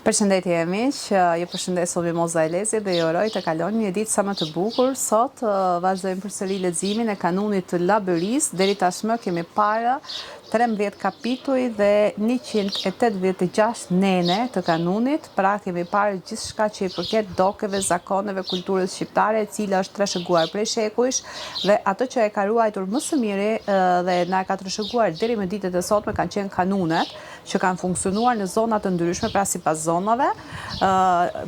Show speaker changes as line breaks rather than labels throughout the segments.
Përshëndetje e miq, ju përshëndes Mimoza Elezi dhe ju uroj të kaloni një ditë sa më të bukur. Sot vazhdojmë përsëri leximin e kanunit të Labërisë. Deri tashmë kemi parë 13 kapituj dhe 186 nene të kanunit, pra kemi parë gjithçka që i përket dokeve, zakoneve, kulturës shqiptare, e cila është trashëguar prej shekujsh dhe ato që e ka ruajtur më së miri dhe na ka trashëguar deri më ditët e sotme kanë qenë kanunet që kanë funksionuar në zona të ndryshme, pra sipas zonave.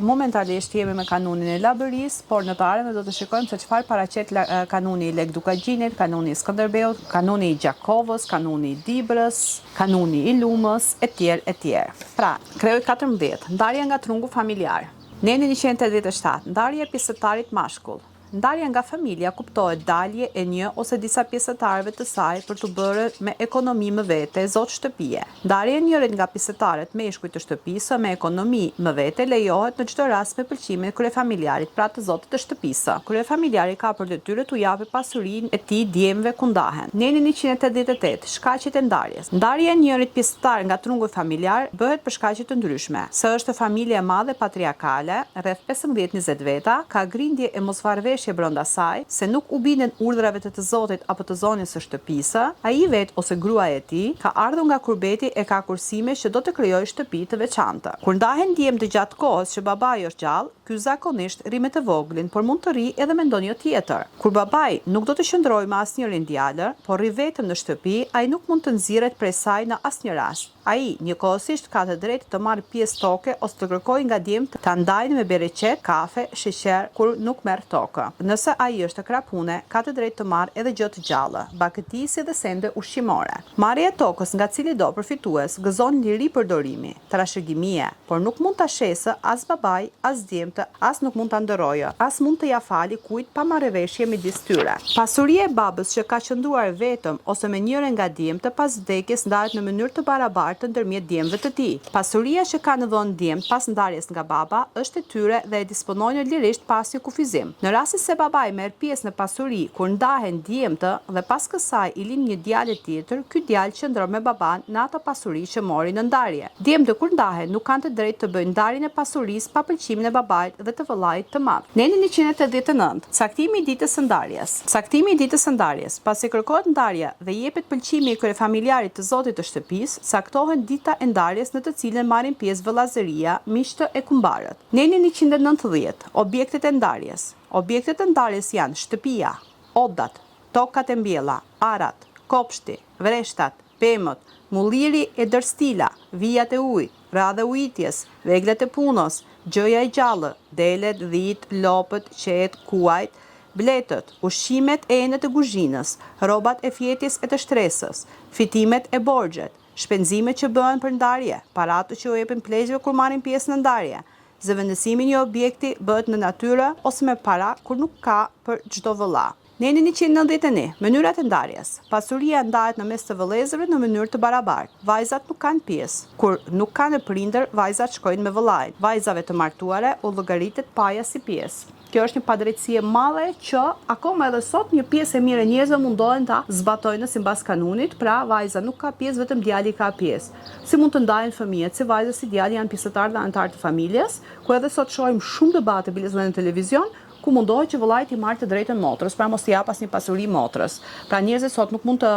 Momentalisht jemi me kanunin e Labërisë, por në të ardhmen do të shikojmë se çfarë paraqet kanuni i Legdukagjinit, kanuni i Skënderbeut, kanuni i Gjakovës, kanuni i Dibrës, kanuni i Lumës, etj, etj. Pra, krejoj 14, ndarja nga trungu familjar. Neni 187, ndarja e pjesëtarit mashkull. Ndarja nga familja kuptohet dalje e një ose disa pjesëtarëve të saj për të bërë me ekonomi më vete zot shtëpie. Ndarja e njërit nga pjesëtarët meshkujt të shtëpisë me ekonomi më vete lejohet në çdo rast me pëlqimin e kryefamiljarit, pra të zotit të shtëpisë. Kryefamiljari ka për detyrë t'u japë pasurinë e tij djemve ku ndahen. Neni 188, shkaqjet e ndarjes. Ndarja e njërit pjesëtar nga trungu familjar bëhet për shkaqe të ndryshme. Se është familje e madhe patriarkale, rreth 15-20 veta, ka grindje e mosmarrëveshje brenda saj, se nuk u binen urdhrave të zotit apo të zonjës së shtëpisë, ai vet ose gruaja e tij ka ardhur nga kurbeti e ka kursime që do të krijojë shtëpi të veçantë. Kur ndahen djemtë gjatë kohës që babai është gjallë, ky zakonisht rri me të voglin, por mund të rri edhe me ndonjë tjetër. Kur babai nuk do të qëndrojë me asnjërin djalër, por rri vetëm në shtëpi, ai nuk mund të nxirret prej saj në asnjë rast. Ai njëkohësisht ka të drejtë të marrë pjesë toke ose të kërkojë nga djemtë ta ndajnë me bereqet, kafe, sheqer kur nuk merr tokë. Nëse ai është krapune, ka të drejtë të marrë edhe gjë të gjallë, bakëtisje dhe sende ushqimore. Marrja e tokës nga cili do përfitues gëzon liri përdorimi, trashëgimie, por nuk mund ta shesë as babai, as djemtë, as nuk mund ta ndërrojë, as mund të ja fali kujt pa marrëveshje midis tyre. Pasuria e babës që ka qëndruar vetëm ose me njërin nga djemtë pas vdekjes ndahet në mënyrë të barabartë ndërmjet djemve të tij. Pasuria që kanë dhënë djemt pas ndarjes nga baba është e tyre dhe e disponojnë lirisht pas një kufizim. Në rast se babai merr pjesë në pasuri kur ndahen djemtë dhe pas kësaj i lin një djalë tjetër, ky djalë qëndron me baban në ato pasuri që mori në ndarje. Djemtë kur ndahen nuk kanë të drejtë të bëjnë ndarjen e pasurisë pa pëlqimin e babait dhe të vëllait të madh. Neni 189, caktimi i ditës së ndarjes. Caktimi i ditës së ndarjes, pasi kërkohet ndarja dhe jepet pëlqimi i kryefamiljarit të zotit të shtëpisë, caktohet dita e ndarjes në të cilën marrin pjesë vëllazëria, miqtë e kumbarët. Neni 190, objektet e ndarjes. Objektet e ndarjes janë shtëpia, odat, tokat e mbjella, arat, kopshti, vreshtat, pemët, mulliri e dërstila, vijat e ujit, radha e ujitjes, veglat e punës, gjëja e gjallë, delet, dhit, lopët, qet, kuajt, bletët, ushqimet e enët e kuzhinës, rrobat e fjetjes e të shtresës, fitimet e borxhet, shpenzimet që bëhen për ndarje, paratë që u jepin pleqëve kur marrin pjesë në ndarje. Zëvendësimi i një objekti bëhet në natyrë ose me para kur nuk ka për çdo vëlla. Neni 191, mënyrat e ndarjes. Pasuria ndahet në mes të vëllezërve në mënyrë të barabartë. Vajzat nuk kanë pjesë. Kur nuk kanë prindër, vajzat shkojnë me vëllain. Vajzave të martuara u llogaritet paja si pjesë. Kjo është një padrejtësi e madhe që akoma edhe sot një pjesë e mirë e njerëzve mundohen ta zbatojnë sipas kanunit, pra vajza nuk ka pjesë, vetëm djali ka pjesë. Si mund të ndahen fëmijët, si vajza si djali janë pjesëtarë dhe anëtarë të familjes, ku edhe sot shohim shumë debate në televizion, ku mundohet që vëllai të marrë të drejtën motrës, pra mos t'i jap asnjë pasuri motrës. Pra njerëzit sot nuk mund të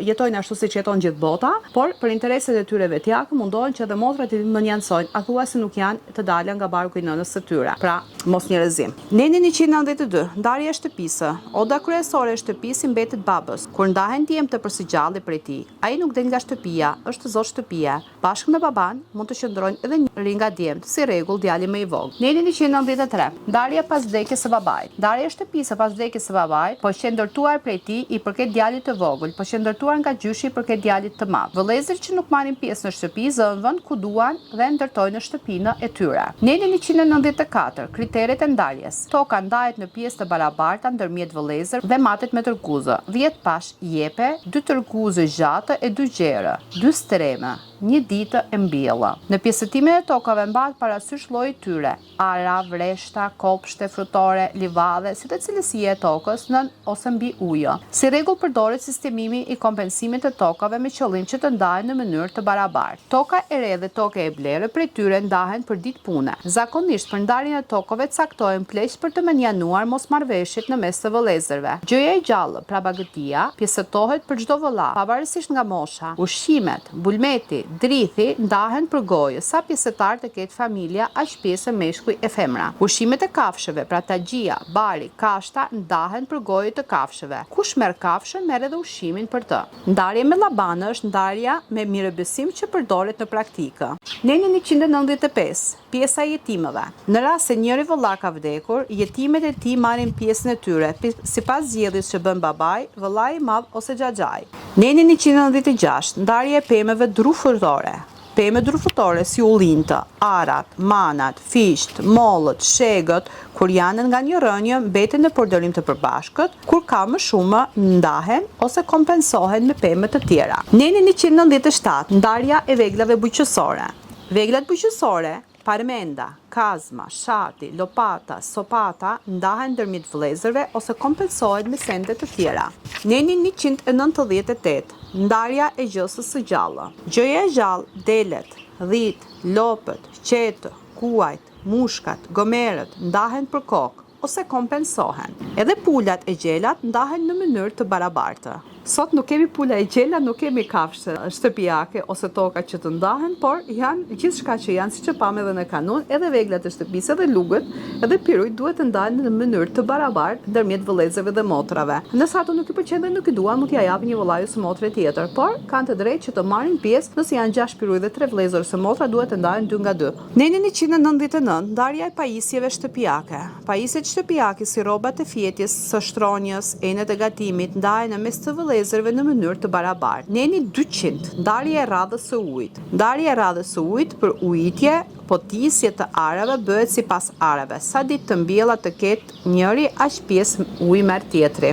jetojnë ashtu siç jeton gjithë bota, por për intereset e tyre vetjake mundohen që edhe motrat të menjansojnë, athuajse nuk janë të dalë nga barku i nënës së tyre. Pra, mos njerëzim. Neni 192, ndarja e shtëpisë. Oda kryesore e shtëpisë mbetet babës. Kur ndahen djemtë për së gjalli prej tij, ai nuk del nga shtëpia, është zot shtëpia. Bashkë me baban mund të qëndrojnë edhe njëri nga djemtë, si rregull djali më i vogël. Neni 193, ndarja pas vdekjes së babait. Ndarja e shtëpisë pas vdekjes së babait, po që ndërtuar prej tij i përket djalit të vogël, po që ndërtuar nga gjyshi i përket djalit të madh. Vëllezërit që nuk marrin pjesë në shtëpi zënë vend ku duan dhe ndërtojnë në shtëpinë e tyre. Neni 194, kriteret e ndarjes. Toka ndahet në pjesë të barabarta ndërmjet vëllezër dhe matet me tërkuzë. 10 pash jepe, 2 tërkuzë gjatë e 2 gjerë, 2 streme, një ditë e mbjellë. Në pjesëtimin e tokave mbahet parasysh lloji i tyre: ara, vreshta, kopshte frutore, livade, si dhe cilësia e tokës nën ose mbi ujë. Si rregull përdoret sistemimi i kompensimit të tokave me qëllim që të ndahen në mënyrë të barabartë. Toka e re dhe toka e blerë prej tyre ndahen për ditë pune. Zakonisht për ndarjen e tokave caktohen pleqë për të menjanuar mosmarrveshjet në mes të vëllezërve. Gjëja e gjallë, pra bagëtia, pjesëtohet për çdo vëlla, pavarësisht nga mosha. Ushqimet, bulmeti, drithi ndahen për gojë, sa pjesëtar të ketë familja, aq pjesë meshkuj e femra. Ushqimet e kafshëve, pra tagjia, bari, kashta, ndahen për gojë të kafshëve. Kush merr kafshën, merr edhe ushqimin për të. Ndarja me llabanë është ndarja me mirëbesim që përdoret në praktikë. Neni 195, pjesa e jetimëve. Në rast se njëri vëlla ka vdekur, jetimet e tij marrin pjesën e tyre, sipas zgjedhjes që bën babai, vëllai i madh ose xhaxhai. Neni 196, ndarja e pemëve drufutore. Pemë drufutore si ullintë, arat, manat, fisht, mollët, shegët, kur janë nga një rënje, mbeten në përdorim të përbashkët, kur ka më shumë, ndahen ose kompensohen me pemë të tjera. Neni 197, ndarja e veglave bujqësore. Veglat bujqësore, parmenda, kazma, shati, lopata, sopata, ndahen ndërmjet vëllezërve ose kompensohen me sende të tjera. Neni 198, ndarja e gjësës së gjallë. Gjëja e gjallë, delet, dhit, lopët, qetë, kuajt, mushkat, gomerët, ndahen për kokë ose kompensohen. Edhe pulat e gjelat ndahen në mënyrë të barabartë. Sot nuk kemi pula e gjela, nuk kemi kafshë shtëpiake ose toka që të ndahen, por janë gjithçka që janë, siç e pam edhe në kanun, edhe veglat e shtëpisë, edhe lugët, edhe pirujt duhet të ndahen në mënyrë të barabartë ndërmjet vëllezërve dhe motrave. Nëse ato nuk i pëlqen dhe nuk i duan, mund t'ia japin një vëllai ose motre tjetër, por kanë të drejtë që të marrin pjesë. Nëse janë 6 piruj dhe 3 vëllezër ose motra, duhet të ndahen 2 nga 2. Neni 199, ndarja e pajisjeve shtëpiake. Pajisjet shtëpiake si rrobat e fjetjes, së shtronjës, enet e gatimit, ndahen në mes të vëllezërve në mënyrë të barabartë. Neni 200, ndarja e radhës së ujit. Ndarja e radhës së ujit për ujitje, potisje të arave bëhet sipas arave. Sa ditë të mbjella të ketë njëri, aq pjesë ujë merr tjetri.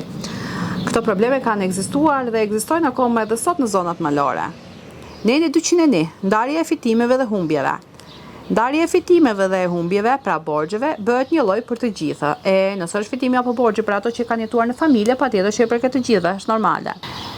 Këto probleme kanë ekzistuar dhe ekzistojnë akoma edhe sot në zonat malore. Neni 201, ndarja e fitimeve dhe humbjeve. Ndarja e fitimeve dhe e humbjeve, pra borxheve, bëhet një lloj për të gjithë. Nëse është fitimi apo borxhi për ato që kanë jetuar në familje, patjetër që e përket të gjithëve, është normale.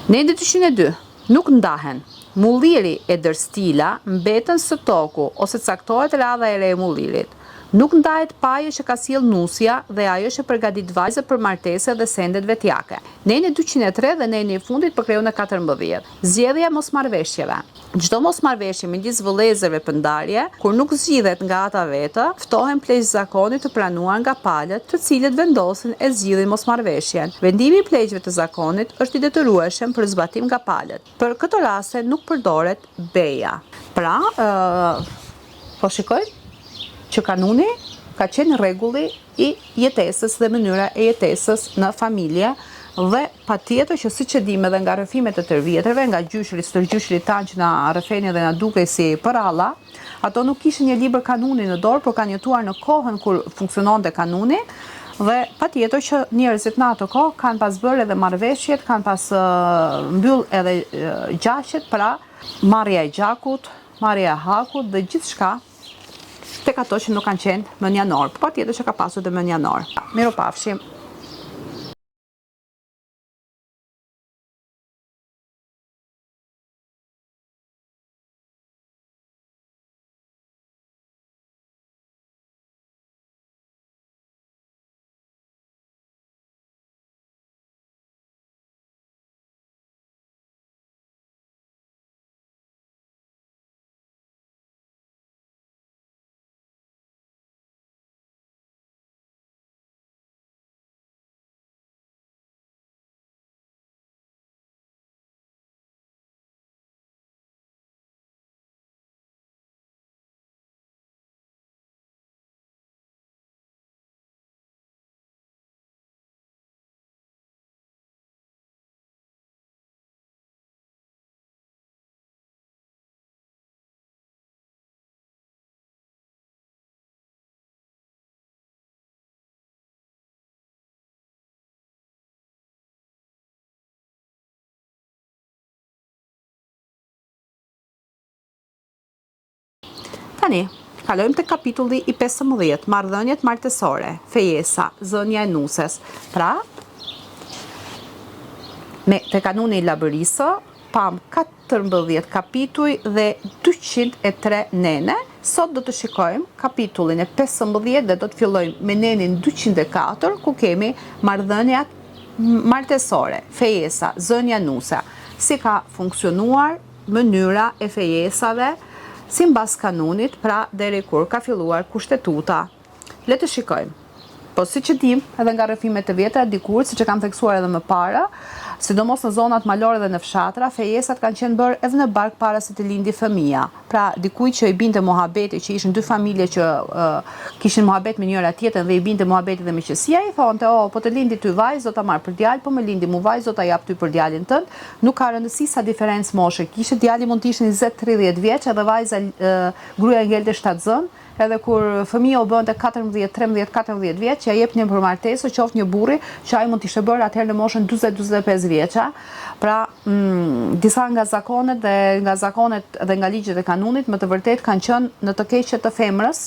Neni 202, nuk ndahen. Mulliri e dërstila mbeten së toku ose caktohet radha e re e mullirit. Nuk ndahet paja që ka sjell nusja dhe ajo që përgatit vajzë për martese dhe sendet vetjake. Neni 203 dhe neni i fundit përkreu në 14. Zgjedhja e mosmarrveshjeve. Çdo mosmarrveshje midis vëllezërve për ndarje, kur nuk zgjidhet nga ata vetë, ftohen pleqë zakoni të pranuar nga palët, të cilët vendosin e zgjidhin mosmarrveshjen. Vendimi i pleqëve të zakonit është i detyrueshëm për zbatim nga palët. Për këtë raste nuk përdoret beja. Pra, po shikoj që kanuni ka qenë rregulli i jetesës dhe mënyra e jetesës në familje dhe patjetër që siç e dimë edhe nga rrëfimet e tërvjetërve, nga stërgjyshrit tanë që na rrëfenin dhe na dukej si përralla, ato nuk kishin një libër kanuni në dorë, por kanë jetuar në kohën kur funksiononte kanuni. Dhe patjetër që njerëzit në ato kohë kanë pas bërë edhe marrëveshjet, kanë pas mbyll edhe gjaqet, pra marrja e gjakut, marrja e hakut dhe gjithçka tek ato që nuk kanë qenë mënjanor. Patjetër që ka pasur dhe mënjanor. Miropafshim. Tani, kalojmë te kapitulli i 15, marrëdhëniet martesore, fejesa, zënia e nuses. Pra, te kanuni i labërisë, pam 14 kapituj dhe 203 nene. Sot do të shikojmë kapitullin e 15 dhe do të fillojmë me nenin 204, ku kemi marrëdhëniet martesore, fejesa, zënia nusa, si ka funksionuar mënyra e fejesave, si mbas kanunit, pra deri kur ka filluar kushtetuta. Le të shikojmë. Po si që dim, edhe nga rrëfimet të vjetra, dikur, si që kam theksuar edhe më para, sidomos në zonat malore dhe në fshatra, fejesat kanë qenë bërë edhe në bark para se të lindi fëmia. Pra, dikuj që i binte muhabeti, që ishin dy familje që kishin muhabet me njëra tjetën dhe i binte muhabeti dhe miqësia, i thonte, po të lindi ty vajzë, do ta marr për djalë, po më lindi mu vajzë, do ta jap ty për djalin tënd. Nuk ka rëndësi sa diferencë moshe kishte, djali mund të ishte 20-30 vjeç, edhe vajza gruaja ngelte 7 zën. Edhe kur fëmia u bënte 14, 13, 14 vjeç, ja jepnin për martesë, qoftë një burri që ai mund të ishte bërë atëherë në moshën 40-45 vjeça. Pra, disa nga zakonet dhe nga ligjet e kanunit më të vërtet kanë qenë në të keqet të femrës,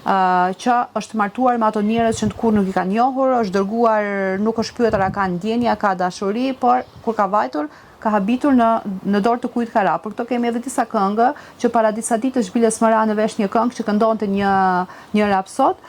që është martuar me ato njerëz që kur nuk i kanë njohur, është dërguar, nuk është pyetur a ka ndjenja, ka dashuri, por kur ka vajtur ka habitur në dorë të kujt ka ra. Për këto kemi edhe disa këngë që para disa ditësh bile smëra në vesh një këngë që këndonte një rapsod,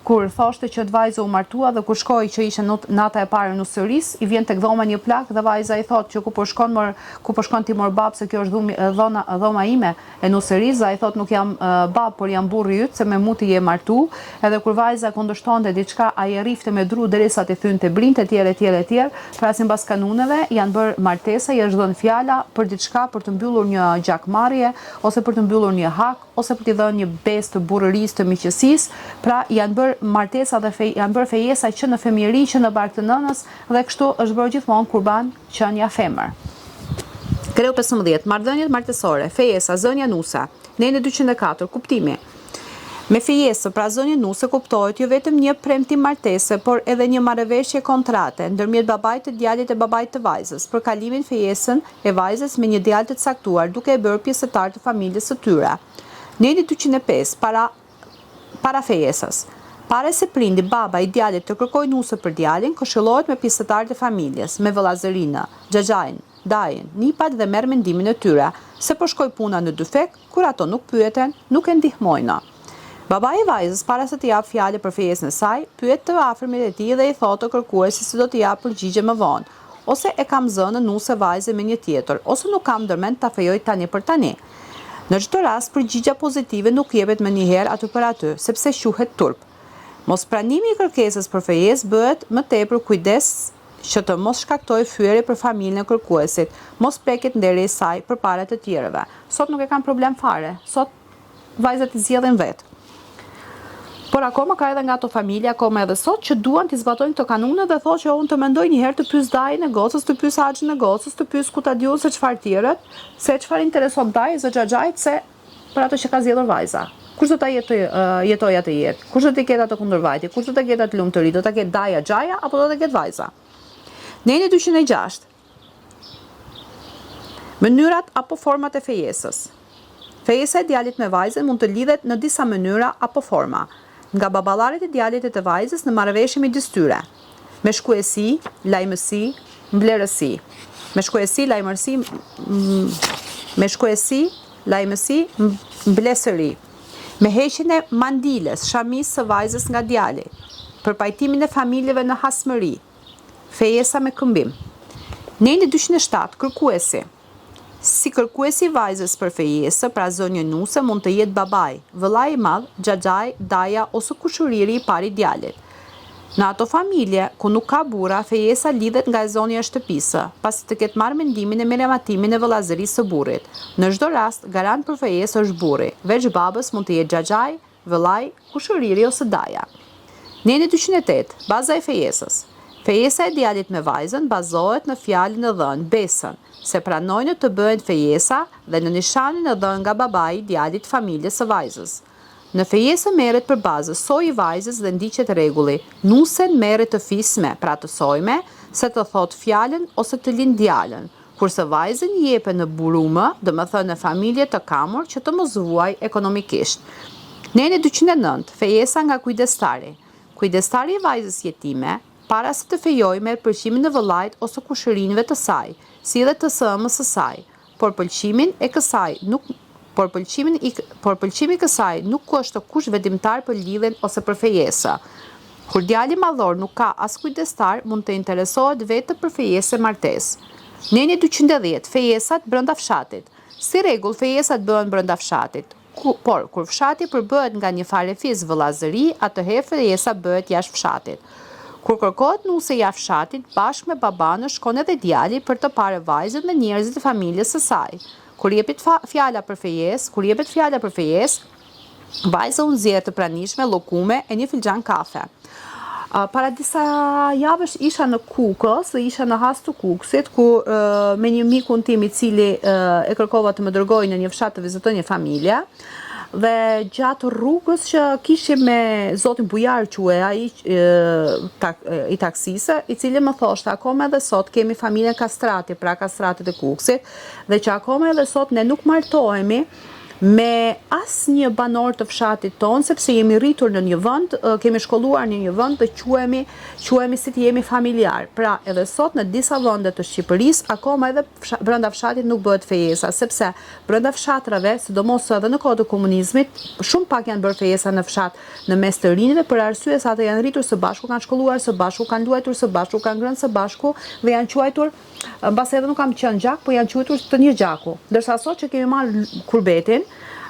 kur thoshte që vajza u martua dhe kur shkoi që ishte nata e parë në usëris, i vjen tek dhoma një plak dhe vajza i thot që ku po shkon ti mor bab, se kjo është dhoma ime e nusëris, ai thot nuk jam bab, por jam burri yt, se me mu ti je martu. Edhe kur vajza kundërshtonte diçka, ai e rrifte me dru derisa të thynte blinte etj. Pra sipas kanuneve janë bërë martesa, i është dhënë fjala për diçka, për të mbyllur një gjakmarrje, ose për të mbyllur një hak, ose për t'i dhënë një besë të burrërisë, të miqësisë. Pra janë bërë martesa dhe janë bërë fejesa që në fëmijëri, që në bark të nënës, dhe kështu është bërë gjithmonë kurban qenia femër. Kreu 15, marrëdhëniet martesore, fejesa, zënia nusa, nene 204, kuptimi. Me fejesë, pra zënia nuse kuptohet jo vetëm një premtim martese, por edhe një marrëveshje kontrate ndërmjet babait të djalit e babait të vajzës, për kalimin fejesën e vajzës me një djalë të caktuar, duke e bërë pjesëtar të familjes së tyre. Neni 205, para fejesës. Pare se prindi baba i djalit të kërkoj nuse për djalin, këshillohet me pjesëtarët e familjes, me vëllazërinë, xhaxhain, dajin, nipat dhe merr mendimin e tyre, se po shkoj puna në dyfek, kur ato nuk pyeten, nuk e ndihmojnë. Baba i vajzës, para se të jap fjalë për fejesën e saj, pyet të afërmit e tij dhe i thotë kërkuesit se do t'i jap përgjigje më vonë, ose e kam zënë nuse vajze me një tjetër, ose nuk kam ndërmend ta fejoj tani për tani. Në çdo rast, përgjigja pozitive nuk jepet më njëherë aty për aty, sepse quhet turp. Mos pranimi i kërkesës për fejesë bëhet më tepër kujdes që të mos shkaktoj fyerje për familjen e kërkuesit, mos preket nderi i saj përpara të tjerëve. Sot nuk e kanë problem fare, sot vajzat i zgjedhin vetë. Por akoma ka edhe nga ato familje, akoma edhe sot, që duan të zbatojnë këto kanune dhe thotë që unë të mendoj një herë të pyes dajin e gocës, të pyes haxhin e gocës, të pyes ku ta diun se çfarë tjerët, se çfarë intereson daji zë xhaxhait, se për ato që ka zgjedhur vajza. Kush do ta jetoj atë jetë? Kush do të ketë ato kundërvajtje? Kush do të ketë atë lumturi? Do ta ketë daja xhaja apo do ta ketë vajza? Neni 206. Mënyrat apo format e fejesës. Fejesa e djalit me vajzën mund të lidhet në disa mënyra apo forma, nga baballarit e djalit e të vajzës në marrëveshje midis tyre. Me shkuesi, lajmësi, mblerësi. Me shkuesi, lajmësi, mblesëri. Me heqjen e mandiles, shamis së vajzës nga djali, për pajtimin e familjeve në hasmëri, fejesa me këmbim. Neni 207, kërkuesi. Si kërkuesi i vajzës për fejesë, pra zonjë nuse mund të jetë babai, vëllai i madh, xhaxhai, daja ose kushëriri i pari djalit. Në ato familje ku nuk ka burra, fejesa lidhet nga e zonja e shtëpisë, pasi të ketë marrë mendimin e merematimin e vëllazërisë së burrit. Në çdo rast, garant për fejesë është burri, veç babës mund të jetë xhaxhai, vëllai, kushëriri ose daja. Neni 208, baza e fejesës. Fejesa e djalit me vajzën bazohet në fjalën e dhënë, besën, se pranojnë të bëhen fejesa dhe në nishanin e dhënë nga babai i djalit familjes së vajzës. Në fejesë merret për bazë soji i vajzës dhe ndiqet rregulli. Nusen merret të fisme, pra të sojme, se të thot fjalën ose të lind djalën. kurse vajzën i jepet në burumë, domethënë në familje të kamur që të mos vuaj ekonomikisht. Neni 209, fejesa nga kujdestari. Kujdestari i vajzës jetime, para se të fejojë merr pëlqimin në vëllait ose kushërinjve të saj, si edhe të sëmës së saj, por pëlqimi i kësaj nuk është kush vendimtar për lidhjen ose për fejesë. Kur djali madhor nuk ka as kujdestar, mund të interesohet vetë për fejesë martesë. Neni 210, fejesat brenda fshatit. Si rregull, fejesat bëhen brenda fshatit. Por kur fshati përbëhet nga një farefis vëllazëri, atëherë fejesa bëhet jashtë fshatit. Kur kërkohet nuse jashtë fshatit, bashkë me babanë shkon edhe djali për të parë vajzën dhe njerëzit e familjes së saj. Kur jepet fjala për fejesë, vajza u nxjerr të pranishme llokume e një filxhan kafe. Para disa javësh isha në Kukës, isha në has të Kukësit, ku me një mikun tim i cili e kërkova të më dërgojë në një fshat të vizitoj një familje, dhe gjatë rrugës që kishim me zotin Bujar queja i taksisë, i cili më thoshte akoma edhe sot kemi familjen Kastrati, pra Kastratit e Kukësit, dhe që akoma edhe sot ne nuk martohemi me asë një banor të fshatit tonë, sepse jemi rritur në një vend, kemi shkolluar në një vend dhe quhemi si të jemi familjar. Pra edhe sot në disa vende të Shqipërisë, akoma edhe brenda fshatit nuk bëhet fejesa, sepse brenda fshatrave, sidomos edhe në kohë të komunizmit, shumë pak janë bërë fejesa në fshat në mes të rinjve, për arsye se ata janë rritur së bashku, kanë shkolluar së bashku, kanë luajtur së bashku, kanë ngrënë së bashku dhe janë quajtur, mbase edhe nuk kam qenë gjak, po janë quajtur të një gjaku. Ndërsa sot që kemi marrë kurbetin,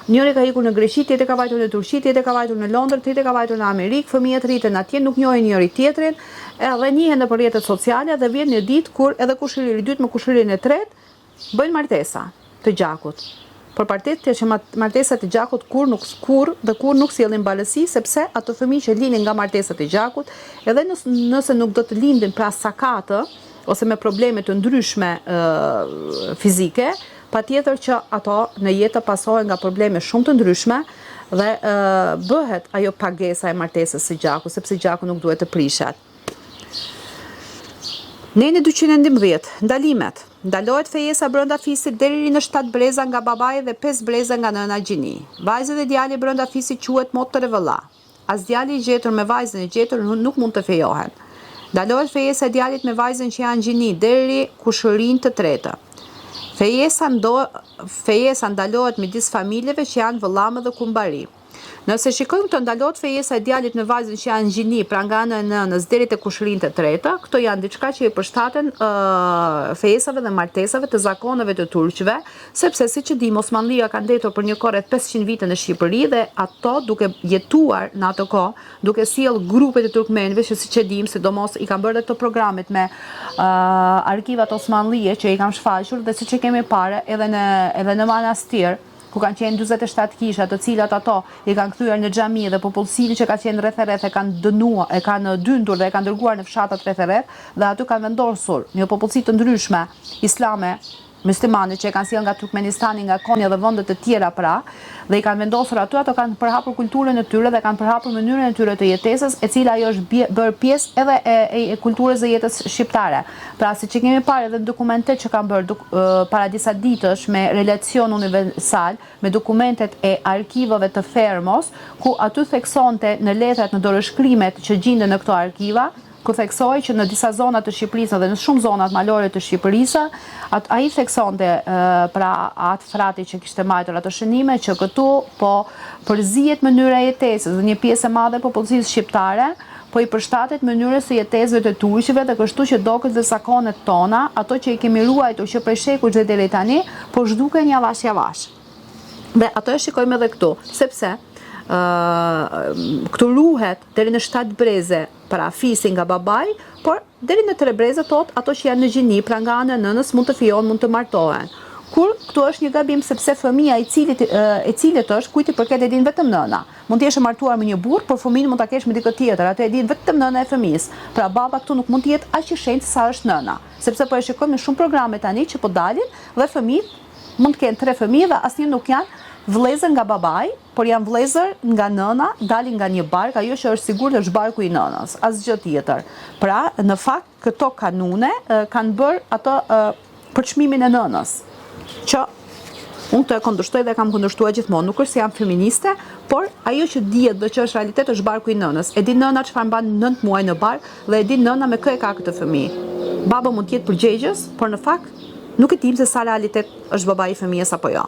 njëri ka ikur në Greqi, tjetri ka vajtur në Turqi, tjetri ka vajtur në Londër, tjetri ka vajtur në Amerikë, fëmijët rriten atje, nuk njohin njëri tjetrin, edhe njihen nëpër rrjetet sociale dhe vjen një ditë kur edhe kushëriri i dytë me kushëririn e tretë bëjnë martesa të gjakut. Por martesat e gjakut kur nuk sjellin balësi, sepse ato fëmijë që linin nga martesat e gjakut, edhe nëse nuk do të lindin pra sakatë ose me probleme të ndryshme fizike, patjetër që ato në jetë pasohen nga probleme shumë të ndryshme dhe bëhet ajo pagesa e martesës së gjakut, sepse gjaku nuk duhet të prishet. Neni 211, ndalimet. Ndalohet fejesa brenda fisit deri në 7 breza nga babai dhe 5 breza nga nëna gjini. Vajza dhe djali brenda fisit quhet motër e vëlla. As djali i gjetur me vajzën e gjetur nuk mund të fejohen. Ndalohet fejesa e djalit me vajzën që janë gjini deri kushërinë të tretë. Fejesa ndalohet midis familjeve që janë vëllamë dhe kumbari. Nëse shikojmë të ndalohet fejesa e djalit me vajzën që janë gjini pra nga ana e nënës deri te kushërinë të tretë, këto janë diçka që i përshtaten fejesave dhe martesave të zakoneve të turqëve, sepse siç e dim Osmanlia ka ndetur për një kohë rreth 500 vite në Shqipëri dhe ato duke jetuar në atë kohë, duke sjell grupet e turkmenëve që siç e dim, sidomos i kanë bërë këto programet me arkivat osmanlie që i kanë shfaqur dhe siç e kemi parë edhe në manastir, ku kanë qenë 47 kisha, të cilat ato i kanë kthyer në xhami dhe popullsinë që ka qenë rreth e kanë dënuar, e kanë dyndur dhe e kanë dërguar në fshatat rreth dhe aty kanë vendosur një popullsi të ndryshme islame, muslimane që e kanë sjellë nga Turkmenistani, nga Konya dhe vende të tjera pra, dhe i kanë vendosur aty, ato kanë përhapur kulturën e tyre dhe kanë përhapur mënyrën e tyre të jetesës, e cila ajo është bërë pjesë edhe e kulturës dhe jetës shqiptare. Pra, siç e kemi parë edhe në dokumentet që kanë bërë para disa ditësh me relacion universal, me dokumentet e arkivave të Fermos, ku aty theksonte në letrat, në dorëshkrimet që gjenden në këto arkiva, ku theksoi që në disa zona të Shqipërisë dhe në shumë zonat malore të Shqipërisë, ai theksonte pra atë frati që kishte marrë ato shënime që këtu po përzihet mënyra e jetesës dhe një pjesë e madhe e popullsisë shqiptare po i përshtatet mënyrës së jetesëve të turqëve dhe kështu që doket dhe zakonet tona, ato që i kemi ruajtur që prej shekulljve deri tani, po zhduken javash. Dhe ato e shikojmë edhe këtu, sepse këtu ruhet deri në 7 breze para fisi nga babai, por deri në 3 breze thot ato që janë në gjini, pra nga ana e nënës mund të fijohen, mund të martohen. Kur këtu është një gabim sepse fëmia e cilit është kujt i përket e din vetëm nëna. Mund të jesh e martuar me një burr, por fëmin mund ta kesh me dikë tjetër, atë e din vetëm nëna e fëmisë. Pra baba këtu nuk mund të jetë aq i shenjtë sa është nëna, sepse po e shikojmë në shumë programe tani që po dalin dhe fëmijët mund të kenë 3 fëmijë dhe asnjë nuk janë vëllezër nga babai, por janë vëllezër nga nëna, dalin nga një bark, ajo që është sigurt është barku i nënës, asgjë tjetër. Pra, në fakt këto kanune kanë bërë ato për çmimin e nënës, që unë të e kundërshtoj dhe kam kundërshtuar gjithmonë, nuk është se jam feministe, por ajo që dihet dhe që është realitet është barku i nënës. E di nëna çfarë mban 9 muaj në bar dhe e di nëna me kë e ka këtë fëmijë. Baba mund të jetë përgjegjës, por në fakt nuk e dim se sa realitet është babai i fëmijës apo jo.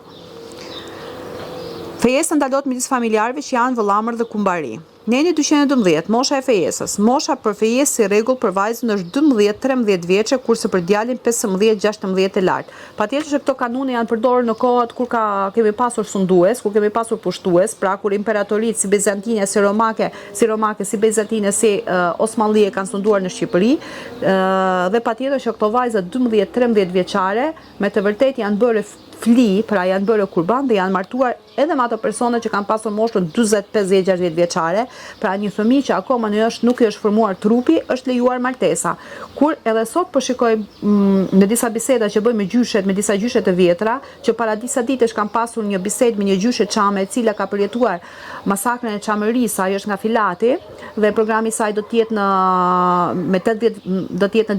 Fejesa ndalohet midis familjarëve që janë vëllamër dhe kumbari. Neni 212, mosha e fejesës. Mosha për fejesë si rregull për vajzën është 12-13 vjeçe, kurse për djalin 15-16 e lartë. Patjetër se këto kanune janë përdorur në kohët kur kemi pasur sundues, kur kemi pasur pushtues, pra kur imperatoritë si bizantine, si romake, si bizantine, si osmanlije kanë sunduar në Shqipëri, dhe patjetër që këto vajza 12-13 vjeçare me të vërtetë janë bërë fli, pra janë bërë kurban dhe janë martuar edhe me ato persona që kanë pasur moshën 40-50-60 vjeçare, pra një fëmijë që akoma nuk i është formuar trupi, është lejuar martesa. Kur edhe sot po shikoj në disa biseda që bëj me gjyshet, me disa gjyshe të vjetra, që para disa ditësh kam pasur një bisedë me një gjyshe çame e cila ka përjetuar masakrën e Çamërisë, ajo është nga Filati dhe programi i saj do të jetë në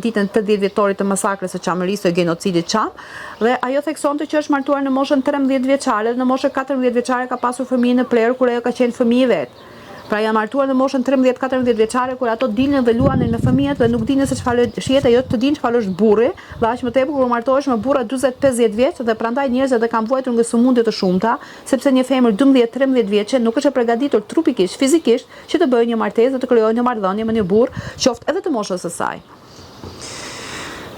ditën 80 vjetorit të masakrës së Çamërisë, së genocidit Çam, dhe ajo theksonte që është martuar në moshën 13 vjeçare, në moshën 14 vjeçare ka pasur fëmijë në plerë kur ajo ka qenë fëmijë vet. Pra janë martuar në moshën 13-14 vjeçare kur ato dilnin dhe luanin në fëmijët dhe nuk dinin se çfarë shihete, jo të dinë çfarë është burri, dhe aq më tepër kur martohesh me burra 40-50 vjeç dhe prandaj njerëzit e kanë vuajtur nga sëmundje të shumta, sepse një femër 12-13 vjeçe nuk është e përgatitur trupikisht, fizikisht që të bëjë një martesë dhe të krijojë një marrëdhënie me një burr, qoftë edhe të moshës së saj.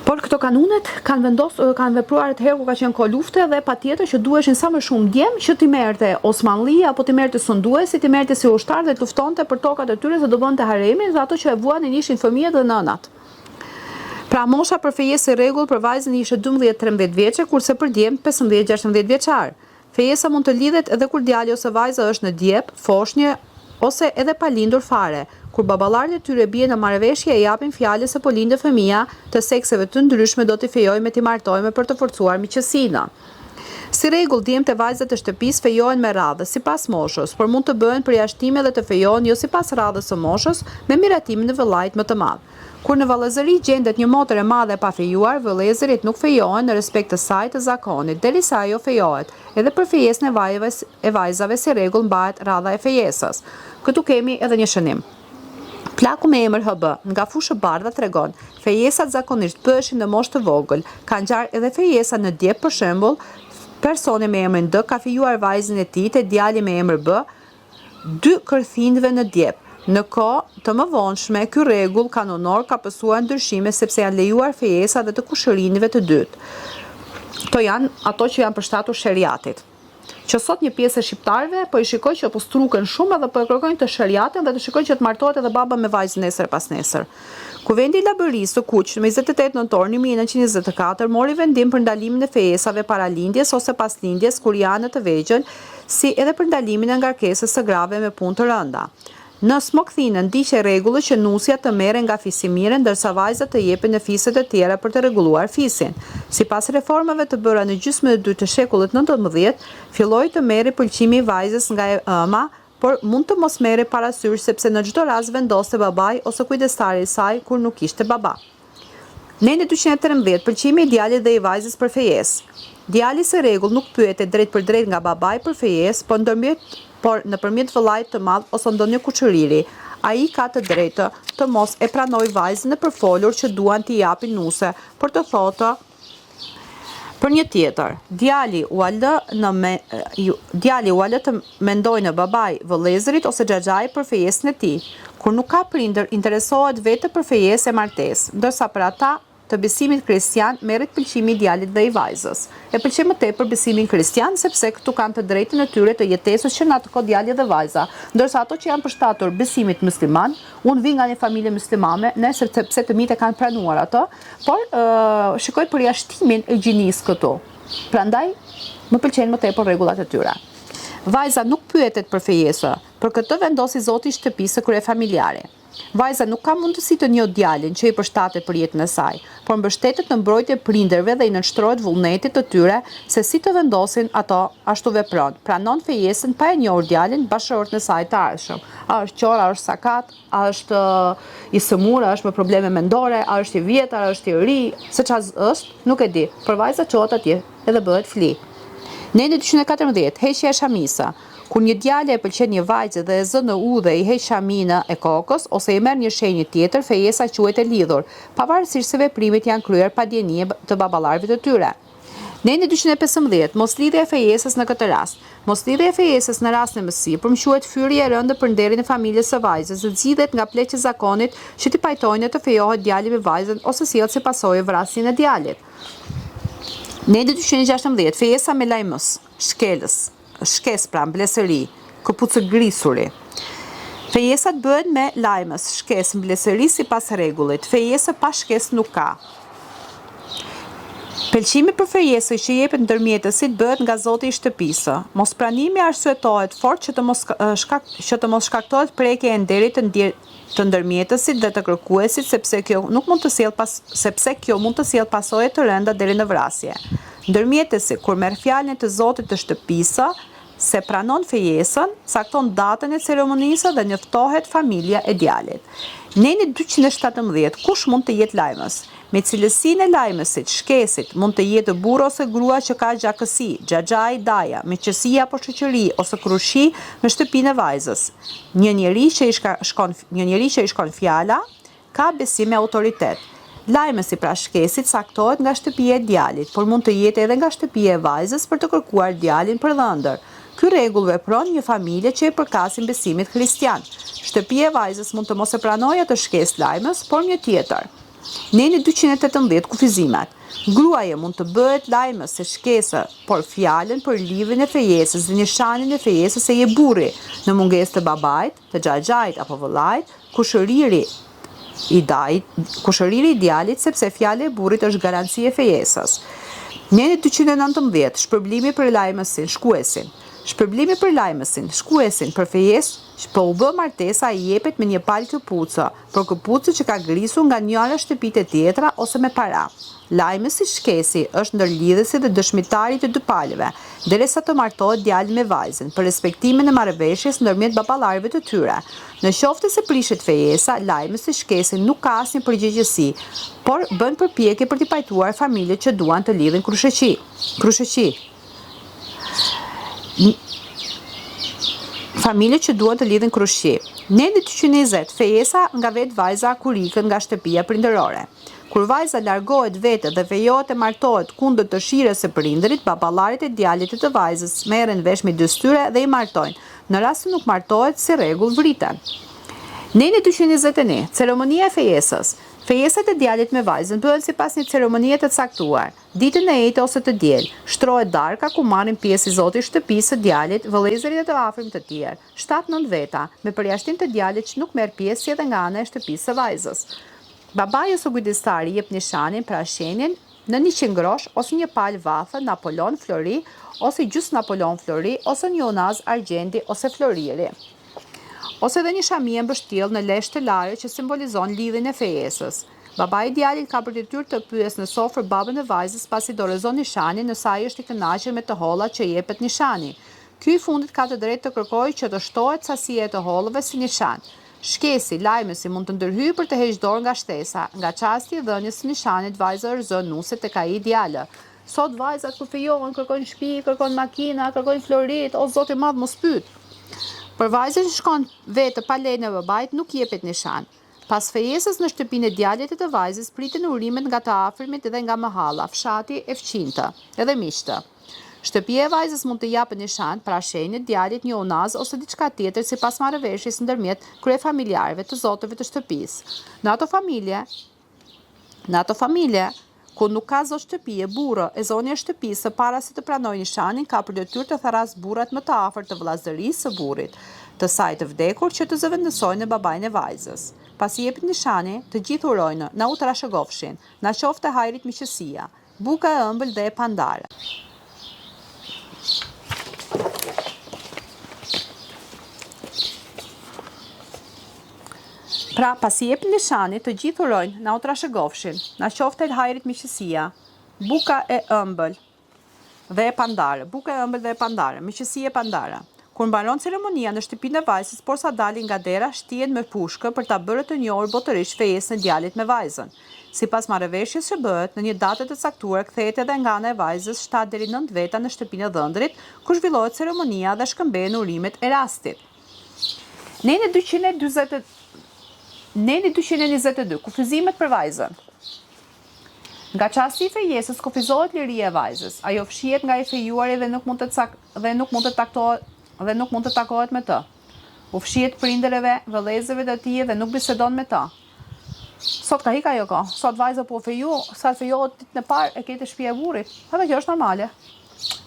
Por këto kanunet kanë vepruar herë kur ka qenë kohë lufte dhe patjetër që duheshin sa më shumë djem që t'i merrte Osmanlia apo t'i merrte sunduesi, t'i merrte si ushtar dhe të luftonte për tokat e tyre dhe do bënte haremin dhe ato që e vuanin ishin fëmijët dhe nënat. Pra mosha për fejesë rregull për vajzën ishte 12-13 vjeçe, kurse për djem 15-16 vjeçar. Fejesa mund të lidhet edhe kur djali ose vajza është në djep, foshnjë ose edhe pa lindur fare. Kur baballarët e tyre bien në marrëveshje e japin fjalën se po lindë fëmia të sekseve të ndryshme do t'i fejojnë me t'i martojnë për të forcuar miqësinë. Si rregull, djemtë e vajzat e shtëpisë fejohen me radhë sipas moshës, por mund të bëhen përjashtime dhe të fejohen jo sipas radhës së moshës, me miratimin e vëllait më të madh. Kur në vëllëzëri gjendet një motër e madhe pa fejuar, vëllezërit nuk fejohen në respekt të saj të zakonit, derisa ajo fejohet. Edhe për fejesën e vajzave si rregull mbahet radha e fejesës. Këtu kemi edhe një shënim. Plaku me emër HB nga fushë bardha tregon, fejesat zakonisht bëheshin në moshë të vogël, kanë ngjarë edhe fejesa në djep për shembull, personi me emrin D ka fejuar vajzën e tij te djali me emër B, 2 kërthinjve në djep. Në kohë të mëvonshme, ky rregull kanonor ka pësuar ndryshime sepse janë lejuar fejesa dhe të kushërinjve të dytë. Kto janë ato që janë përshtatur sheriatit. Që sot një pjesë e shqiptarëve po i shikoj që po struken shumë dhe po e kërkojnë të shariatin dhe të shikojnë që të martohet edhe baba me vajzën nesër pas nesër. Kuvendi i Labërisë së Kuq në 28 nëntor 1924 mori vendim për ndalimin e fejesave para lindjes ose pas lindjes kur janë të vegjël, si edhe për ndalimin e ngarkesës së grave me punë të rënda. Në smokthine ndiqe rregulli që nusja të merren nga fisimire ndërsa vajzat të jepen në fiset e tjera për të rregulluar fisin. Sipas reformave të bëra në gjysmën e dytë të shekullit 19, filloi të merri pëlqimi i vajzës nga ëma, por mund të mos merri parasysh sepse në çdo rast vendoste babai ose kujdestari i saj kur nuk ishte baba. Neni 213, pëlqimi i djalit dhe i vajzës për fejesë. Djali së rregull nuk pyete drejt për drejt nga babai për fejesë, por nëpërmjet vëllait të madh ose ndonjë kuçëriri. Ai ka të drejtë të mos e pranoj vajzën në përfolur që duan t'i japin nuse, por të thotë për një tjetër. Djali u alë të mendojë në babai, vëllezërit ose xhaxhai për fejesën e tij. Kur nuk ka prindër, interesohet vetë për fejesë e martesë, ndërsa për ata të besimit kristian merret pëlqimi i djalit dhe i vajzës. E pëlqen më tepër besimin kristian sepse këtu kanë të drejtën e tyre të jetesës që në atë kohë djali dhe vajza, ndërsa ato që janë përshtatur besimit musliman, unë vi nga një familje muslimane, ne sepse të mitë kanë pranuar ato, por shikoj përjashtimin e gjinisë këtu. Prandaj më pëlqejnë më tepër rregullat e tyre. Vajza nuk pyetet për fejesë, për këtë vendosi Zoti shtëpisë kryefamiljare. Vajza nuk ka mundësi të njohë djalin që i përshtatet për jetën e saj, por mbështetet në mbrojtje prindërve dhe i nënshtrohet vullnetit të tyre se si të vendosin ato ashtu vepron. Pranon fejesën pa e njohur djalin, bashkëshortën e saj të ardhshëm. A është qor, a është sakat, a është i sëmur, a është me probleme mendore, a është i vjetër, a është i ri, se çfarë është, nuk e di. Por vajza çohet atje edhe bëhet fli. Neni 214, heqja e shamisa. Kur një djalë e pëlqen një vajzë dhe e zë në u dhe i heq shaminë e kokës ose i merr një shenjë tjetër, fejesa quhet e lidhur, pavarësisht se veprimet janë kryer pa dienie të baballarëve të tyre. Neni 215, moslidhja e fejesës në këtë rast. Moslidhja e fejesës në rastin më sipër quhet fyrje e rëndë për nderin e familjes së vajzës dhe zgjidhet nga pleqët e zakonit që t'i pajtojnë të fejohet djali me vajzën ose sjellë si pasojë vrasjen e djalit. Neni 216, fejesa me lajmës, shkes pra mblesëri, këpucë grisuri. Fejesat bëhen me lajmës, shkes, mblesëri sipas rregullit. Fejesa pa shkes nuk ka. Pëlqimi për fejesën që jepet ndërmjetësit bëhet nga Zoti i shtëpisë. Mospranimi arsyetohet fort që të mos shkaktohet prekje e nderit të ndërmjetësit dhe të kërkuesit sepse kjo mund të sjellë pasojë të rënda deri në vrasje. Ndërmjetësi kur merr fjalën të Zotit të shtëpisë se pranon fejesën, cakton datën e ceremonisë dhe njoftohet familja e djalit. Neni 217, kush mund të jetë lajmës? Me cilësinë e lajmësit, shkesit, mund të jetë burr ose grua që ka gjakësi, xhaxhai, daja, meqësi apo shoqëri ose krushi në shtëpinë e vajzës. Një njeri që i shkon fjala, ka besim me autoritet. Lajmësi pra shkesit saktohet nga shtëpia e djalit, por mund të jetë edhe nga shtëpia e vajzës për të kërkuar djalin për dhëndër. Ky rregull vepron një familje që e përkasin besimit kristian. Shtëpia e vajzës mund të mos e pranojë atë shkesë lajmës, por një tjetër. Neni 218, kufizimet. Gruaja mund të bëhet lajmës se shkesë, por fjalën për lidhjen e fejesës dhe nishanin e fejesës e je burri, në mungesë të babait, të xhaxhait apo vëllait, kushëriri i djalit sepse fjala e burrit është garanci e fejesës. Neni 219, shpërblimi për lajmësin, shkuesin. Shpërblimi për lajmësin, shkuesin për fejesë, po u bë martesa i jepet me një palë këpucë, por këpucë që ka grisur nga njëra shtëpitë e tjetra ose me para. Lajmësi shkesi është ndërlidhësi dhe dëshmitari të dy palëve, derisa të martohet djali me vajzën, për respektimin e marrëveshjes ndërmjet baballarëve të tyre. Në qoftë se prishet fejesa, lajmësi shkesi nuk ka asnjë përgjegjësi, por bën përpjekje për t'i pajtuar familjet që duan të lidhin krushëqi. Familjet që duan të lidhin krushëqi. Neni 220, fejesa nga vetë vajza kur ikën nga shtëpia prindërore. Kur vajza largohet vetë dhe fejohet e martohet kundër dëshirës së prindërit, baballarit e djalit të vajzës merren vesh midis tyre dhe i martojnë. Në rast se nuk martohet, si rregull vriten. Neni 221, ceremonia e fejesës. Fejesat e djalit me vajzën bëhen sipas një ceremonie të caktuar. Ditën e ejtë ose të diel, shtrohet darka ku marrin pjesë i Zotit shtëpisë së djalit, vëllezërit e të afërm të tjerë, 7-9 veta, me përjashtim të djalit që nuk merr pjesë edhe nga ana e shtëpisë së vajzës. Babai ose kujdestari jep nishanin pra shenjen në 100 grosh ose një palë vathë, Napoleon flori ose gjys Napoleon flori ose një unaz argjendi ose floriri. Ose edhe një shamie mbështjell në lesh të larë që simbolizon lidhjen e fejesës. Babai i djalit ka për detyrë të pyes në sofër babën e vajzës pasi dorëzon nishanin nëse ai është i kënaqur me të hollat që jepet nishani. Ky i fundit ka të drejtë të kërkojë që të shtohet sasia e të hollëve si nishan. Shkesi, lajmësi mund të ndërhyjë për të heqë dorë nga shtesa, nga çasti i dhënies së nishanit vajza rrezon nuset tek ai djalë. Sot vajzat kur fejohen kërkojnë shtëpi, kërkojnë makina, kërkojnë florit, o Zoti i madh mos pyet. Për vajzën që shkon vetë pa lejen e babait nuk jepet nishan. Pas fejesës në shtëpinë e djalit të vajzës priten urimet nga të afërmit dhe nga mahalla, fshati e fqintë, edhe miqtë. Shtëpia e vajzës mund të japë nishan pra shenjë djalit një unaz ose diçka tjetër sipas marrëveshjes ndërmjet kryefamiljarëve të zotëve të shtëpisë. Në ato familje ku nuk ka zot shtëpie, burrë e zoni e shtëpisë para se të pranojë nishanin ka për detyrë të tharras burrat më të afërt të vëllazërisë së burrit, të saj të vdekur që të zëvendësojnë babain e vajzës. Pasi jepet nishani, të gjithë urojnë, na u trashëgofshin, na qofte hajrit miqësia, buka e ëmbël dhe e pandare. Pra, pasi jep nishanit, të gjithë urojnë, na u trashëgofshin, na qofte hajrit miqësia, buka e ëmbël dhe e pandare, buka e ëmbël dhe e pandare, miqësia e pandare. Kur mbaron ceremonia në shtëpinë e vajzës, por sa dalin nga dera, shtihen me pushkë për ta bërë të njohur botërisht fejesën e djalit me vajzën. Sipas marrëveshjes që bëhet, në një datë të caktuar kthehet edhe nga ana e vajzës 7 deri 9 veta në shtëpinë e dhëndrit, ku zhvillohet ceremonia dhe shkëmbehen urimet e rastit. Neni 222, kufizimet për vajzën. Nga çasti i fejesës kufizohet liria e vajzës. Ajo fshihet nga i fejuari dhe nuk mund të takohet me të. U fshihet prindërve, vëllezërve të tij dhe nuk bisedon me ta. Sot ka hika ajo ka. Sot vajza po feju, sa fejohet ditën e parë e ketë shtëpia e burrit. Edhe kjo është normale.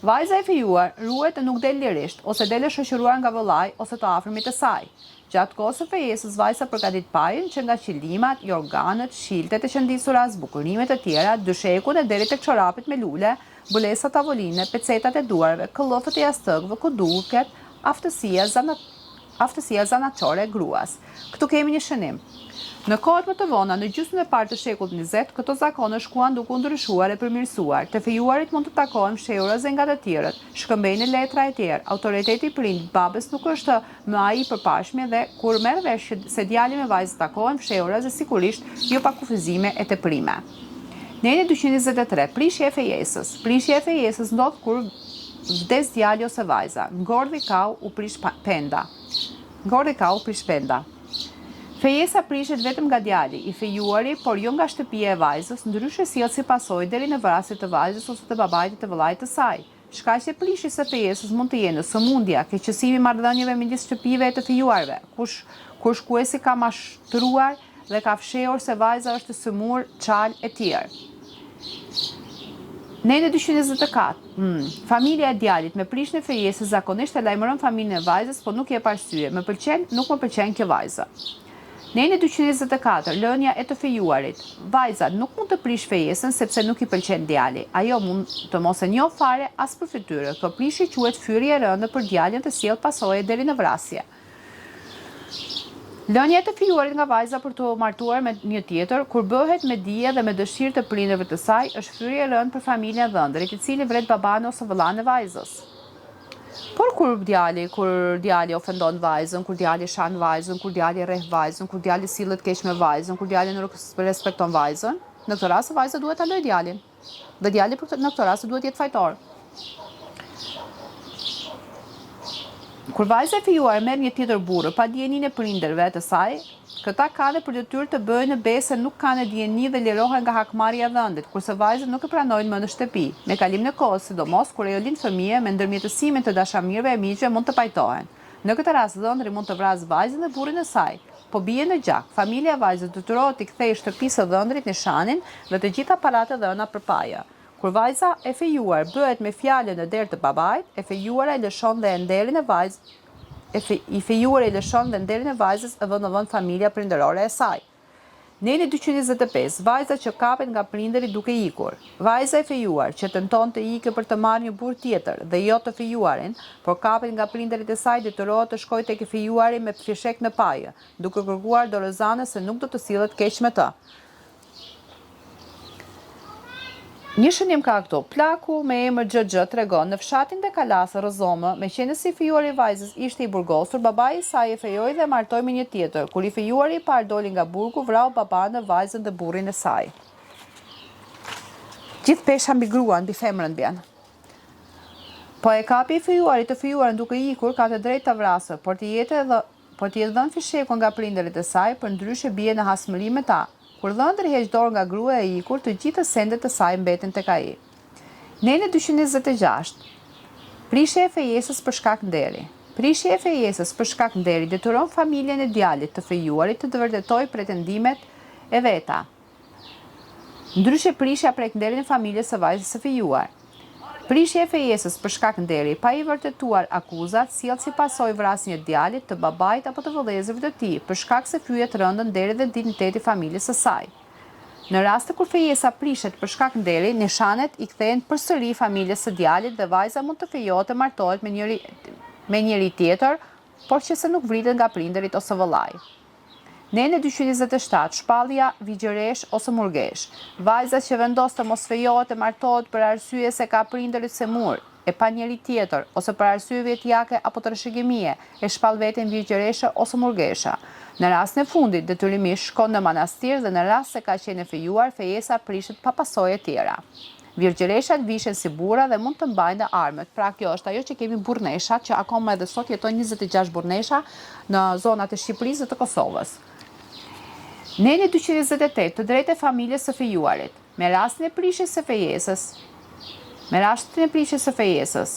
Vajza e fejuar ruhet e nuk del lirisht, ose del e shoqëruar nga vëllai ose të afërmit të saj. Gjatë kohës së fejesës, vajza përgatit pajën që nga qilimat, jorganët, shiltet e qëndisura, zbukurimet e tjera, dyshekun e deri tek çorapet me lule, bulesa tavoline, pecetat e duarve, këllofët e jastëkëve, kuduket, aftësia zanatçore e gruas. Këtu kemi një shënim. Në kohët më të vona, në gjysmën e parë të shekullit 20, këto zakone shkuan duke u ndryshuar e përmirësuar. Të fejuarit mund të takohen fshehurës nga të tjerët, shkëmbejnë letra e tjerë. Autoriteti i prindit babës nuk është më ai i përpashme dhe kur merr vesh se djali me vajzë takohen fshehurës, sigurisht jo pa kufizime e teprime. Neni 223, prishje e fejesës. Prishja e fejesës ndodh kur vdes djali ose vajza. Ngordhi kau u prish penda. Fejesa prishet vetëm nga djali i fejuari, por jo nga shtëpia e vajzës, ndryshe sjell si pasojë deri në vrasje të vajzës ose të babait të vëllait të saj. Shkaqe e prishjes së fejesës mund të jenë sëmundja, keqësimi i marrëdhënieve midis shtëpive e të fejuarve, kur shkuesi ka mashtruar dhe ka fshehur se vajza është sëmur, çal e tjerë. Neni 224. Familja e djalit me prishjen e fejesës zakonisht e lajmëron familjen e vajzës, por nuk jep arsye. Nuk më pëlqen kjo vajza. Neni 224, lënia e të fejuarit. Vajza nuk mund të prish fejesën sepse nuk i pëlqen djali. Ajo mund të mos e njoh fare as për fytyrë. Kjo prishje quhet fyrje e rëndë për djalin të sjell pasojë deri në vrasje. Lënia e të fejuarit nga vajza për të martuar me një tjetër, kur bëhet me dije dhe me dëshirë të prindërve të saj, është fyrje e rëndë për familjen e dhëndrit, i cili vret baban ose vëllain e vajzës. Por kur djali ofendon vajzën, kur djali shan vajzën, kur djali rreh vajzën, kur djali sillet keq me vajzën, kur djali nuk respekton vajzën, në këtë rast vajza duhet ta lojë djalin. Dhe djali në këtë rast duhet të jetë fajtor. Kur vajza e fejuar merr një tjetër burrë pa dijenin e prindërve të saj, këta kanë për detyrë të bëjnë besë nuk kanë dijeni dhe lirohen nga hakmarrja e dhëndit, kurse vajzat nuk e pranojnë më në shtëpi. Me kalimin e kohës, sidomos kur ajo lind fëmijë, me ndërmjetësimin të dashamirëve e miqve mund të pajtohen. Në këtë rast dhëndri mund të vrasë vajzën dhe burrin e saj. Po bie në gjak, familja e vajzës detyrohet të kthejë shtëpisë së dhëndrit nishanin dhe të gjitha paratë dhëna përpara. Kur vajza e fejuar bëhet me fjalën në derë të babait, e fejuara i lëshon dhe nderin e vajzës. I fejuar i lëshon dhe nderin e vajzës e vën në vend familja prindërore e saj. Neni 225, vajza që kapet nga prindëri duke ikur. Vajza e fejuar që tenton të ikë për të marrë një burr tjetër dhe jo të fejuarin, por kapet nga prindërit e saj detyrohet të shkojë tek i fejuari me fishek në pajë, duke kërkuar dorëzane se nuk do të sillet keq me të. Një shënim ka këtu. Plaku me emër XG tregon në fshatin dhe Kalasë Rëzomë, me qenë si fejuari i vajzës ishte i burgosur, babai i saj e fejoi dhe martoi me një tjetër. Kur i fejuari i parë doli nga burgu, vrau baban e vajzën dhe burrin e saj. Gjithë pesha mbi gruan, mbi femrën bjen. Po e kapi i fejuari të fejuarën duke ikur, ka të drejtë të vrasë, por të jetë dhënë fishekun nga prindërit e saj, përndryshe bie në hasmëri me ta. Kur dhëndri heq dorë nga grua e ikur, të gjitha sendet të saj mbeten tek ai. Neni 226. Prishja e fejesës për shkak nderi. Prishja e fejesës për shkak nderi detyron familjen e djalit të fejuarit të vërtetojë pretendimet e veta. Ndryshe prishja prek nderin e familjes së vajzës së fejuar. Prishja e fejesës për shkak nderi pa i vërtetuar akuzat sjell si pasojë vrasjen e djalit, të babait apo të vëllezërve të tij, për shkak se fyet rëndën deri dhe digniteti i familjes së saj. Në raste kur fejesa prishet për shkak nderi, nishanet i kthehen përsëri familjes së djalit dhe vajza mund të fejohet të martohet me njëri tjetër, por që se nuk vritet nga prindërit ose vëllai. Neni 227, shpallja vigjëresh ose murgesh. Vajza që vendos të mos fejohet e martohet për arsye se ka prindërit se mur, e pa njeri tjetër, ose për arsye vetjake apo të rëshëgjimie, e shpall veten vigjëreshe ose murgesha. Në rastin e fundit, detyrimisht shkon në manastir dhe në rast se ka qenë e fejuar, fejesa prishet pa pasojë tjera. Virgjëreshat vishen si burra dhe mund të mbajnë dhe armët. Pra kjo është ajo që kemi burneshat, që akoma edhe sot jetojnë 26 burnesha në zonat e Shqipërisë dhe të Kosovës. Neni 228, të drejtë e familjes së fejuarit. Me rastin e prishjes së fejesës.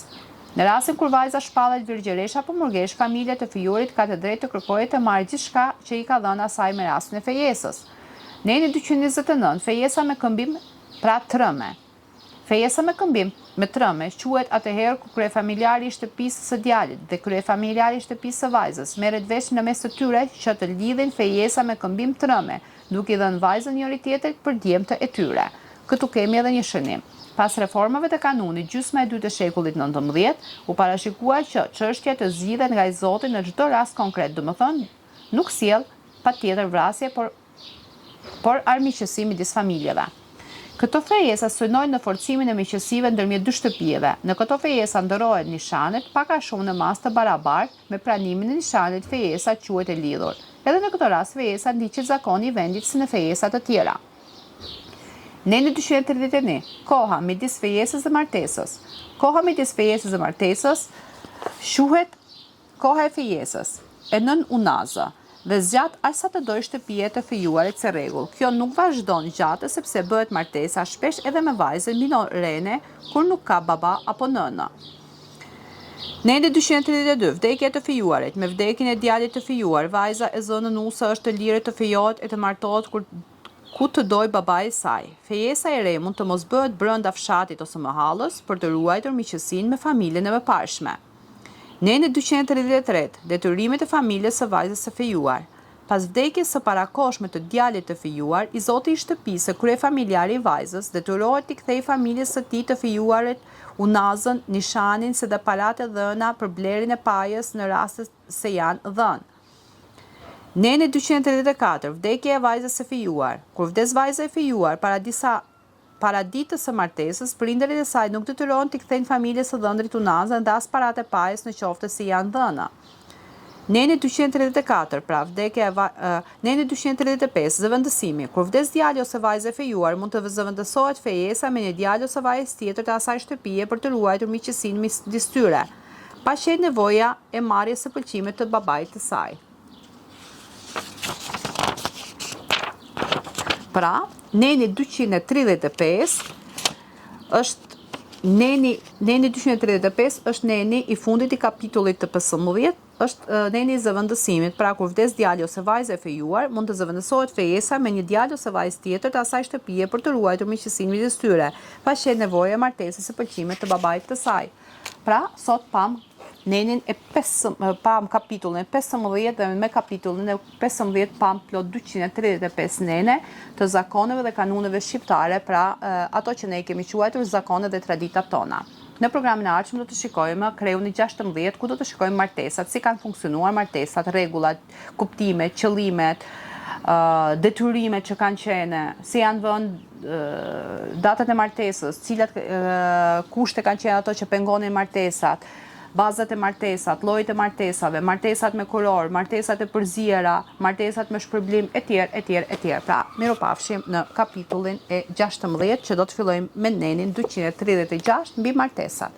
Në rastin kur vajza shpallet virgjëresh apo murgesh, familja të fejuarit ka të drejtë të kërkojë të marrë gjithçka që i ka dhënë asaj me rastin e fejesës. Neni 229, fejesa me këmbim, pra trëme. Fejesa me këmbim me trëme quhet atëherë kur kryefamiljari i shtëpisë së djalit dhe kryefamiljari i shtëpisë së vajzës merret vesh në mes të tyre që të lidhin fejesa me këmbim trëme, duke i dhënë vajzën njëri tjetrit për djemtë e tyre. Këtu kemi edhe një shënim. Pas reformave të kanunit gjysma e dytë të shekullit 19, u parashikua që çështja të zgjidhet nga i Zoti në çdo rast konkret, domethënë nuk sjell patjetër vrasje, por armiqësi midis familjeve. Këto fejesa synojnë në forcimin e miqësive ndërmjet dy shtëpijeve. Në këto fejesa ndërohet nishanet pak a shumë në masë të barabartë, me pranimin e nishanit fejesa quhet e lidhur. Edhe në këtë rast fejesa ndiqet zakoni i vendit si në fejesa të tjera. Neni 231, koha midis fejesës dhe martesës. Koha midis fejesës dhe martesës quhet koha e fejesës, e nën unazë, dhe zgjat aq sa të dojë shtëpia të fejuarit se rregull. Kjo nuk vazhdon gjatë sepse bëhet martesa shpesh edhe me vajzën minorene kur nuk ka baba apo nëna. Neni 232, vdekja e të fejuarit. Me vdekjen e djalit të fejuar, vajza e zënë nusa është të lirë të fejohet e të martohet ku të dojë babai i saj. Fejesa e re mund të mos bëhet brenda fshatit ose mahallës për të ruajtur miqësinë me familjen e mëparshme. Neni 233, detyrimet e familjes së vajzës së fejuar. Pas vdekjes së parakoshme të djalit të fejuar, i zoti i shtëpisë, kryefamiljari i vajzës, detyrohet t'i kthejë familjes së tij të fejuarit unazën, nishanin se dhe paratë e dhëna për blerjen e pajës në rast se janë dhënë. Neni 234, vdekja e vajzës së fejuar. Kur vdes vajza e fejuar para ditës së martesës, prindërit e saj nuk detyrohen t'i kthejnë familjes së dhëndrit unazën dhe as paratë e pajës në qoftë se janë dhëna. Neni 234, pra vdekja Neni 235, zëvendësimi. Kur vdes djali ose vajza e fejuar, mund të zëvendësohet fejesa me një djalë ose vajzë tjetër të asaj shtëpie për të ruajtur miqësinë midis tyre, pa qenë nevoja e marrjes së pëlqimit të babait të saj. Pra, neni 235 është neni 235 është neni i fundit i kapitullit të 15, është neni i zëvendësimit. Pra kur vdes djali ose vajza e fejuar, mund të zëvendësohet fejesa me një djalë ose vajzë tjetër të asaj shtëpie për të ruajtur miqësinë midis tyre, pa qenë nevoja e martesës së pëlqimit të babait të saj. Pra, sot pam kapitullin e 15 dhe me kapitullin e 15 pam plot 235 nene të zakoneve dhe kanuneve shqiptare, pra ato që ne i kemi quajtur zakone dhe traditat tona. Në programin e ardhshëm do të shikojmë Kreuni 16, ku do të shikojmë martesat, si kanë funksionuar martesat, rregullat, kuptimet, qëllimet, detyrimet që kanë qenë, si janë vënë datat e martesës, cilat kushte kanë qenë ato që pengonin martesat, bazat e martesat, llojet e martesave, martesat me kuror, martesat e përziera, martesat me shpërblim etj. Pra, miropafshim në kapitullin e 16 që do të fillojmë me nenin 236 mbi martesat.